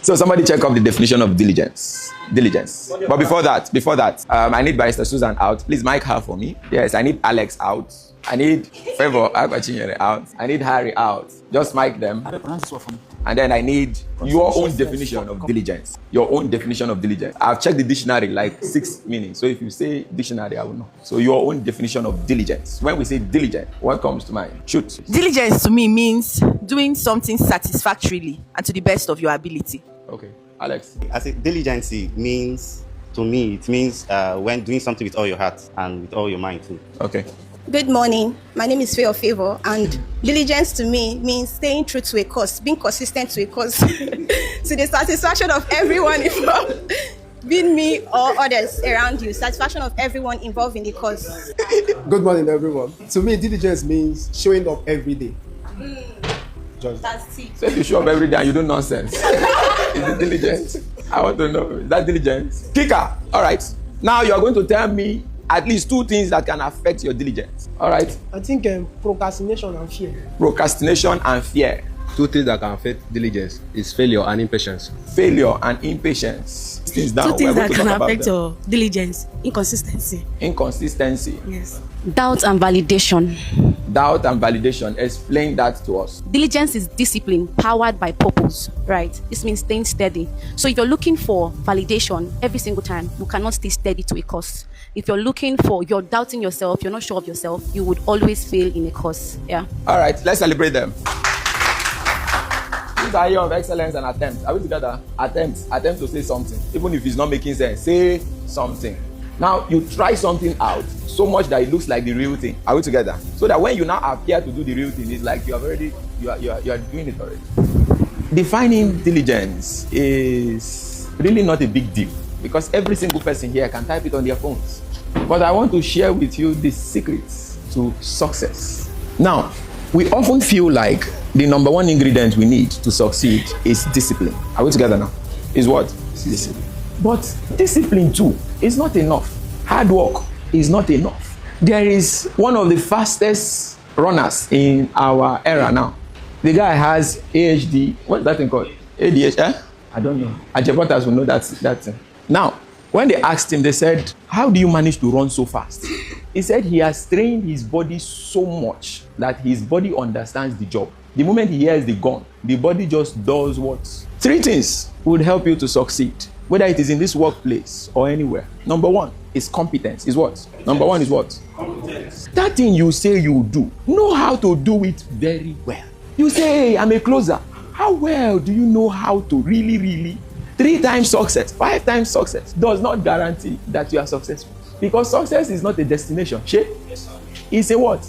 So somebody check up the definition of diligence. Diligence. But before that, I need Barrister Susan out. Please mic her for me. Yes, I need Alex out. I need Favor out. I need Harry out. Just mic them. And then I need your own definition of diligence. Your own definition of diligence. I've checked the dictionary like 6 meanings. So if you say dictionary, I will know. So your own definition of diligence. When we say diligent, what comes to mind? Shoot. Diligence to me means doing something satisfactorily and to the best of your ability. Okay. Alex. I say diligence means, to me, it means when doing something with all your heart and with all your mind too. Okay. Good morning. My name is Favor, and diligence to me means staying true to a cause, being consistent to a cause, to the satisfaction of everyone involved, being me or others around you, satisfaction of everyone involved in the cause. Good morning, everyone. To me, diligence means showing up every day. That's it. So if you show up every day and you do nonsense, is it diligence? I want to know. Is that diligence? Kicker. All right. Now you are going to tell me at least 2 things that can affect your diligence. All right. I think procrastination and fear. Procrastination and fear. 2 things that can affect diligence is failure and impatience. Failure and impatience. 2 things that can affect your diligence. Inconsistency. Inconsistency. Yes. Doubt and validation. Doubt and validation. Explain that to us. Diligence is discipline powered by purpose, right? This means staying steady. So if you're looking for validation every single time, you cannot stay steady to a cause. If you're doubting yourself, you're not sure of yourself, you would always fail in a cause. Yeah. All right, let's celebrate them. These are year of excellence and attempts. Are we together? Attempts to say something. Even if it's not making sense, say something. Now, you try something out so much that it looks like the real thing. Are we together? So that when you now appear to do the real thing, it's like you are doing it already. Defining diligence is really not a big deal because every single person here can type it on their phones. But I want to share with you the secrets to success. Now, we often feel like the number 1 ingredient we need to succeed is discipline. Are we together now? Is what? Discipline. But discipline too is not enough. Hard work is not enough. There is one of the fastest runners in our era now. The guy has ADHD. What's that thing called? ADHD? I don't know. Ajepotas will know that thing. Now, when they asked him, they said, how do you manage to run so fast? He said he has trained his body so much that his body understands the job. The moment he hears the gun, the body just does what? 3 things would help you to succeed, whether it is in this workplace or anywhere. Number 1 is competence. Is what? Number 1 is what? Competence. That thing you say you do, know how to do it very well. You say, hey, I'm a closer. How well do you know how to really 3 times success, 5 times success does not guarantee that you are successful. Because success is not a destination. It's a what?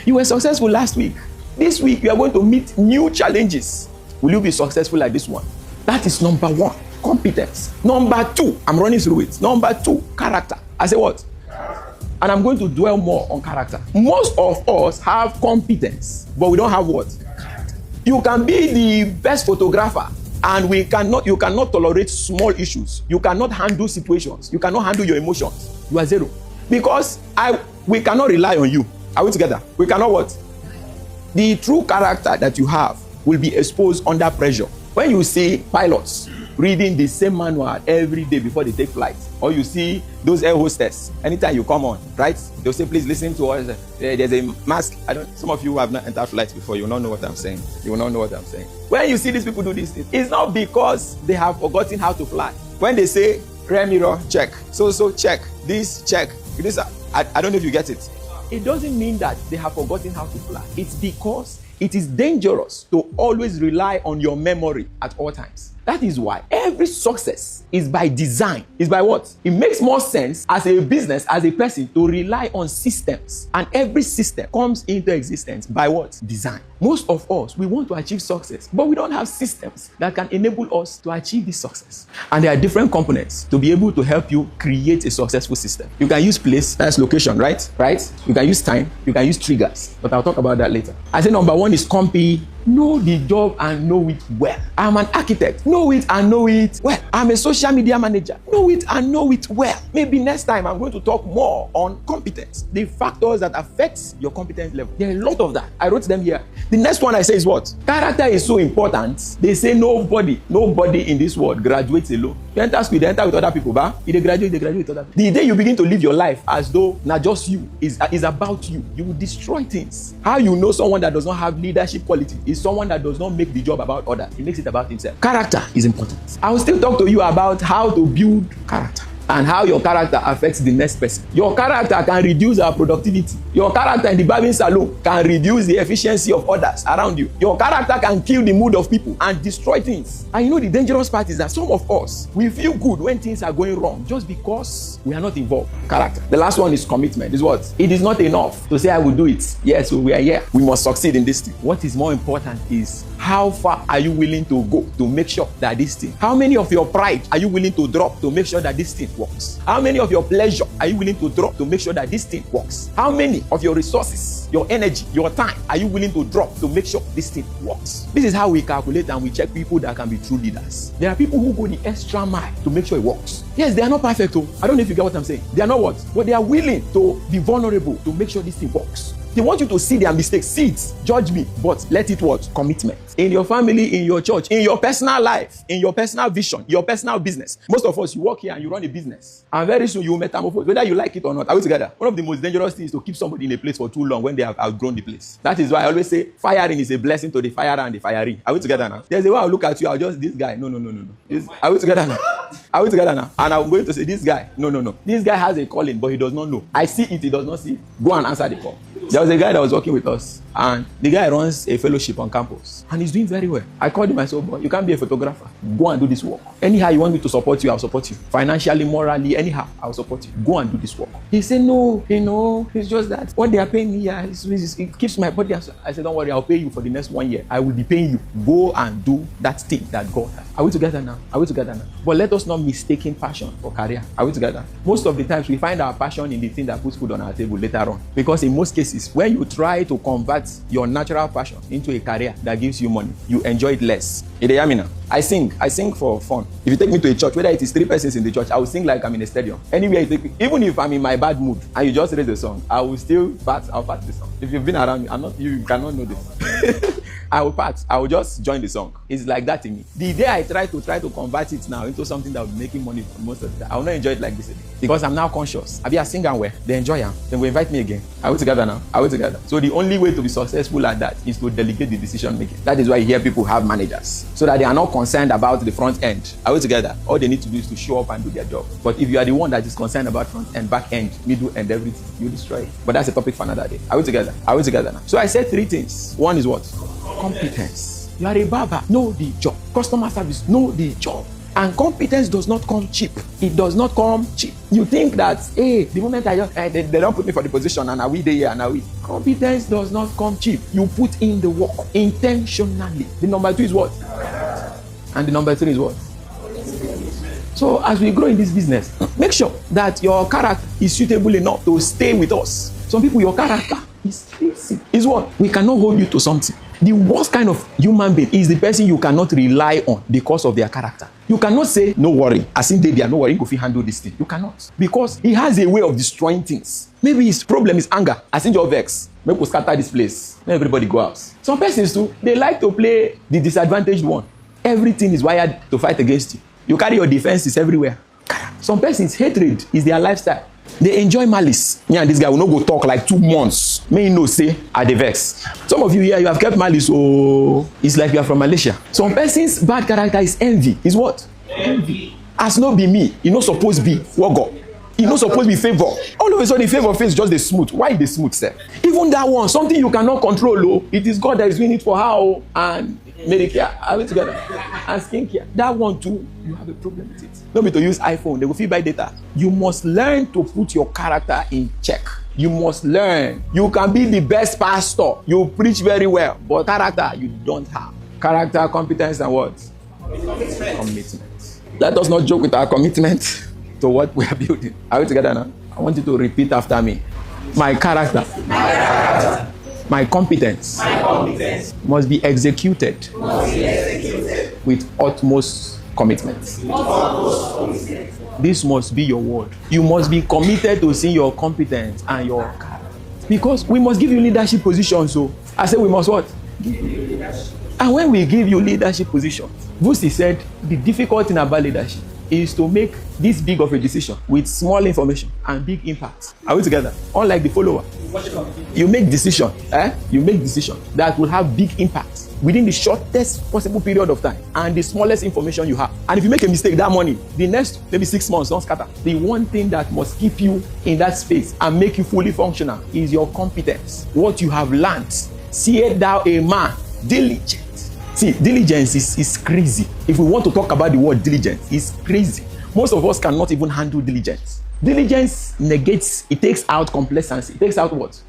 You were successful last week. This week you are going to meet new challenges. Will you be successful like this one? That is number 1, competence. Number 2, I'm running through it. Number 2, character. I say what? And I'm going to dwell more on character. Most of us have competence, but we don't have what? You can be the best photographer, and you cannot tolerate small issues. You cannot handle situations. You cannot handle your emotions. You are 0. Because we cannot rely on you. Are we together? We cannot what? The true character that you have will be exposed under pressure. When you see pilots reading the same manual every day before they take flight, or you see those air hostess, anytime you come on, right? They'll say, please listen to us. There's a mask. Some of you have not entered flights before. You will not know what I'm saying. You will not know what I'm saying. When you see these people do these things, it's not because they have forgotten how to fly. When they say, rear mirror, check. So check. This, check. This, I don't know if you get it. It doesn't mean that they have forgotten how to fly. It's because it is dangerous to always rely on your memory at all times. That is why every success is by design. Is by what? It makes more sense as a business, as a person, to rely on systems. And every system comes into existence by what? Design. Most of us, we want to achieve success, but we don't have systems that can enable us to achieve this success. And there are different components to be able to help you create a successful system. You can use place, that's location, right? You can use time, you can use triggers, but I'll talk about that later. I say number 1 is competence. Know the job and know it well. I'm an architect. Know it and know it well. I'm a social media manager. Know it and know it well. Maybe next time I'm going to talk more on competence, the factors that affect your competence level. There are a lot of that. I wrote them here. The next one I say is what? Character is so important. They say nobody in this world graduates alone. You enter school, they enter with other people, but if they graduate with other people. The day you begin to live your life as though not just you, is about you, you will destroy things. How you know someone that does not have leadership quality is someone that does not make the job about others. He makes it about himself. Character is important. I will still talk to you about how to build character and how your character affects the next person. Your character can reduce our productivity. Your character in the barbing salon can reduce the efficiency of others around you. Your character can kill the mood of people and destroy things. And you know the dangerous part is that some of us, we feel good when things are going wrong just because we are not involved. Character. The last one is commitment. Is what? It is not enough to say I will do it. Yes, we are here. We must succeed in this thing. What is more important is how far are you willing to go to make sure that this thing, how many of your pride are you willing to drop to make sure that this thing works? How many of your pleasure are you willing to drop to make sure that this thing works? How many of your resources, your energy, your time are you willing to drop to make sure this thing works? This is how we calculate and we check people that can be true leaders. There are people who go the extra mile to make sure it works. Yes, they are not perfect. I don't know if you get what I'm saying. They are not what? But they are willing to be vulnerable to make sure this thing works. They want you to see their mistakes, see it, judge me, but let it what? Commitment. In your family, in your church, in your personal life, in your personal vision, your personal business. Most of us, you work here and you run a business. And very soon you will metamorphose, whether you like it or not. Are we together? One of the most dangerous things is to keep somebody in a place for too long when they have outgrown the place. That is why I always say, firing is a blessing to the firer and the firee. Are we together now? There's a way I'll look at you, I'll just, this guy, no. Are we together now? Are we together now? And I'm going to say, this guy, no. This guy has a calling, but he does not know. I see it, he does not see it. Go and answer the call. There was a guy that was working with us, and the guy runs a fellowship on campus, and he's doing very well. I called him, I said, boy, you can't be a photographer. Go and do this work. Anyhow you want me to support you, I'll support you. Financially, morally, anyhow, I'll support you. Go and do this work. He said, no, it's just that what they are paying me here, it keeps my body. I said, don't worry, I'll pay you for the next 1 year. I will be paying you. Go and do that thing that God has. Are we together now? But let us not mistake passion for career. Are we together? Most of the times, we find our passion in the thing that puts food on our table later on. Because in most cases, when you try to convert your natural passion into a career that gives you money, you enjoy it less. You hear me now? I sing for fun. If you take me to a church, whether it is 3 persons in the church, I will sing like I'm in a stadium. Anywhere you take me, even if I'm in my bad mood and you just raise the song, I will still I'll part the song. If you've been around me, you cannot know this. I will just join the song. It's like that in me. The day I try to convert it now into something that will be making money for most of the time, I will not enjoy it like this again. Because I'm now conscious. I'll be a singer where they enjoy them. Then we invite me again. Are we together now? So the only way to be successful at that is to delegate the decision making. That is why you hear people have managers. So that they are not concerned about the front end. Are we together? All they need to do is to show up and do their job. But if you are the one that is concerned about front end, back end, middle end, everything, you destroy it. But that's a topic for another day. Are we together now? So I said 3 things. One is what? Competence. You are a barber. Know the job. Customer service. Know the job. And competence does not come cheap. It does not come cheap. You think that, hey, the moment I just, they don't put me for the position and are we there and are we? Competence does not come cheap. You put in the work intentionally. The number 2 is what? And the number 3 is what? So as we grow in this business, make sure that your character is suitable enough to stay with us. Some people, your character is what? We cannot hold you to something. The worst kind of human being is the person you cannot rely on because of their character. You cannot say, no worry, as in they are no worry, go handle this thing. You cannot. Because he has a way of destroying things. Maybe his problem is anger, as in your vex. Maybe we'll scatter this place. Let everybody go out. Some persons too, they like to play the disadvantaged one. Everything is wired to fight against you. You carry your defenses everywhere. Some persons, hatred is their lifestyle. They enjoy malice. Me and this guy will not go talk like 2 months. May no say at the vex. Some of you here, you have kept malice. Oh, it's like you are from Malaysia. Some person's bad character is envy. Is what? Envy. As not be me, you not supposed to be what God. You not supposed to be favor. All of a sudden, the favor face just the smooth. Why the smooth, sir? Even that one, something you cannot control. Oh, it is God that is doing it for her. And Medicare, are we together? And skincare. That one too, you have a problem with it. Don't be to use iPhone. They will feed by data. You must learn to put your character in check. You must learn. You can be the best pastor. You preach very well, but character you don't have. Character, competence, and what? Commitment. Let us not joke with our commitment to what we are building. Are we together now? I want you to repeat after me. My character My competence must be executed with utmost commitment. This must be your word. You must be committed to seeing your competence and your character. Because we must give you leadership positions. So I say we must what? And when we give you leadership positions, Vusi said the difficult thing about leadership is to make this big of a decision with small information and big impact. Are we together? Unlike the follower. You make decision, You make decision that will have big impact within the shortest possible period of time and the smallest information you have. And if you make a mistake that morning, the next maybe 6 months don't scatter. The one thing that must keep you in that space and make you fully functional is your competence. What you have learned. See thou a man diligent. See, diligence is crazy. If we want to talk about the word diligence, it's crazy. Most of us cannot even handle diligence. Diligence negates, it takes out complacency. It takes out what?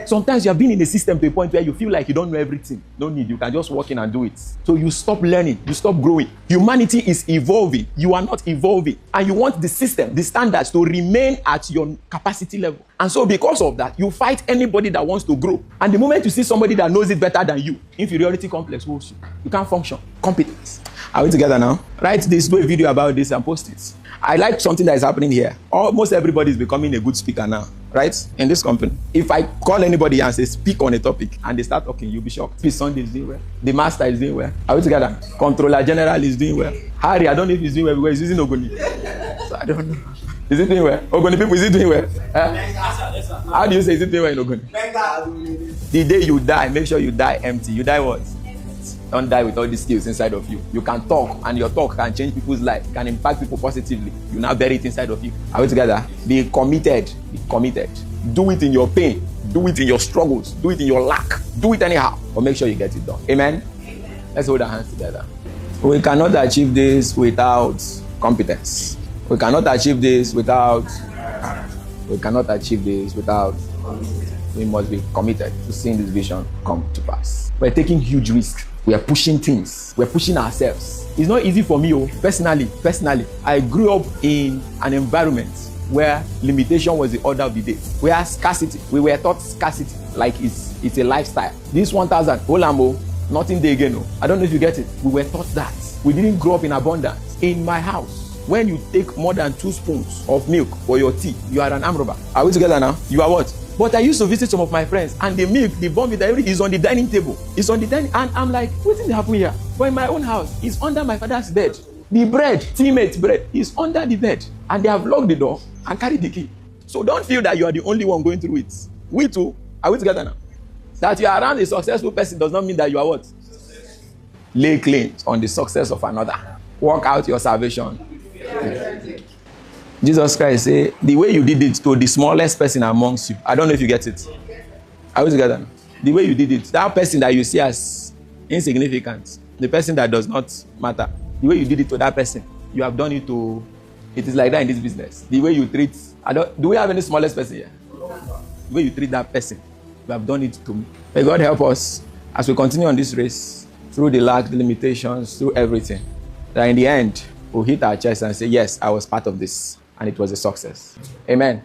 Sometimes you have been in a system to a point where you feel like you don't know everything. No need, you can just walk in and do it. So you stop learning, you stop growing. Humanity is evolving, you are not evolving. And you want the system, the standards to remain at your capacity level. And so because of that, you fight anybody that wants to grow. And the moment you see somebody that knows it better than you, inferiority complex holds you. You can't function. Competence. Are we together now? Write this, do a video about this and post it. I like something that is happening here. Almost everybody is becoming a good speaker now, right? In this company. If I call anybody and say speak on a topic and they start talking, you'll be shocked. Peace Sunday is doing well. The master is doing well. Are we together? Controller General is doing well. Harry, I don't know if he's doing well because he's using Ogoni. So I don't know. Is it doing well? Ogoni people, is it doing well? How do you say is it doing well in Ogoni? The day you die, make sure you die empty. You die what? Don't die with all these skills inside of you. You can talk, and your talk can change people's life, can impact people positively. You now bury it inside of you. Are we together? Be committed. Be committed. Do it in your pain. Do it in your struggles. Do it in your lack. Do it anyhow. But make sure you get it done. Amen? Let's hold our hands together. We cannot achieve this without competence. We cannot achieve this without. We cannot achieve this without. We must be committed to seeing this vision come to pass. We're taking huge risks. We are pushing things. We're pushing ourselves. It's not easy for me, personally. I grew up in an environment where limitation was the order of the day. Where scarcity, we were taught scarcity like it's a lifestyle. This 1,000, Olamo, nothing there again. I don't know if you get it. We were taught that. We didn't grow up in abundance. In my house, when you take more than 2 spoons of milk for your tea, you are an armed robber. Are we together now? You are what? But I used to visit some of my friends, and the milk, the Bournvita, everything is on the dining table. It's on the dining, and I'm like, what did happen here? But in my own house, it's under my father's bed. The bread, teammate bread, is under the bed, and they have locked the door and carried the key. So don't feel that you are the only one going through it. We too, are we together now? That you are around a successful person does not mean that you are what? Lay claims on the success of another. Work out your salvation. Jesus Christ say, the way you did it to the smallest person amongst you, I don't know if you get it. Are we together? The way you did it, that person that you see as insignificant, the person that does not matter, the way you did it to that person, you have done it to, it is like that in this business. The way you treat, do we have any smallest person here? The way you treat that person, you have done it to me. May God help us as we continue on this race, through the lack, the limitations, through everything, that in the end, we'll hit our chest and say, yes, I was part of this. And it was a success. Amen.